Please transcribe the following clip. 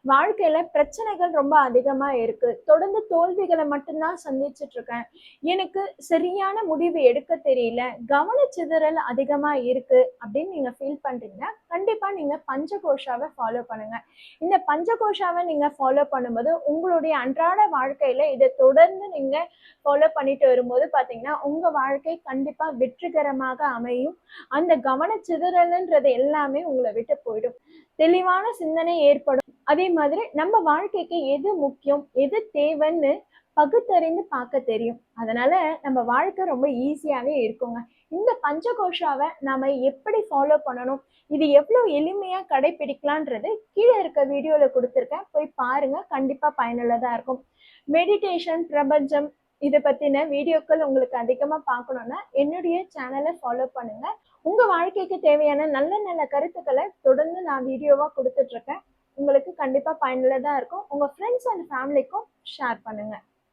வாழ்க்கையில பிரச்சனைகள் ரொம்ப அதிகமா இருக்கு. தொடர்ந்து தோல்விகள மட்டும் தான் சந்திச்சுட்டு இருக்கேன். எனக்கு சரியான முடிவு எடுக்க தெரியல. கவனச்சிதறல் அதிகமா இருக்கு அப்படின்னு நீங்க ஃபீல் பண்றீங்கன்னா, கண்டிப்பா நீங்க பஞ்சகோஷாவ ஃபாலோ பண்ணுங்க. இந்த பஞ்சகோஷாவ நீங்க ஃபாலோ பண்ணும்போது, உங்களுடைய அன்றாட வாழ்க்கையில இத தொடர்ந்து நீங்க ஃபாலோ பண்ணிட்டு வரும்போது பார்த்தீங்கன்னா, உங்க வாழ்க்கை கண்டிப்பா வெற்றிகரமாக அமையும். அந்த கவனச்சிதறல்ன்றது எல்லாமே உங்கள விட்டு போயிடும். தெளிவான சிந்தனை ஏற்படும். அதே மாதிரி நம்ம வாழ்க்கைக்கு எது முக்கியம், எது தேவைன்னு பகுத்தறிந்து பார்க்க தெரியும். அதனால நம்ம வாழ்க்கை ரொம்ப ஈஸியாவே இருக்குங்க. இந்த பஞ்சகோஷாவ நாம எப்படி ஃபாலோ பண்ணணும், இது எவ்வளவு எளிமையா கடைபிடிக்கலான்றது கீழே இருக்க வீடியோல கொடுத்துருக்கேன். போய் பாருங்க. கண்டிப்பா பயனுள்ளதா இருக்கும். மெடிடேஷன், பிரபஞ்சம் இத பத்தின வீடியோக்கள் உங்களுக்கு அதிகமா பார்க்கணும்னா என்னுடைய சேனலை ஃபாலோ பண்ணுங்க. உங்க வாழ்க்கைக்கு தேவையான நல்ல நல்ல கருத்துக்களை தொடர்ந்து நான் வீடியோவா கொடுத்துட்டு இருக்கேன். உங்களுக்கு கண்டிப்பா பயனுள்ளதா இருக்கும். உங்க ஃப்ரெண்ட்ஸ் அண்ட் ஃபேமிலிக்கும் ஷேர் பண்ணுங்க.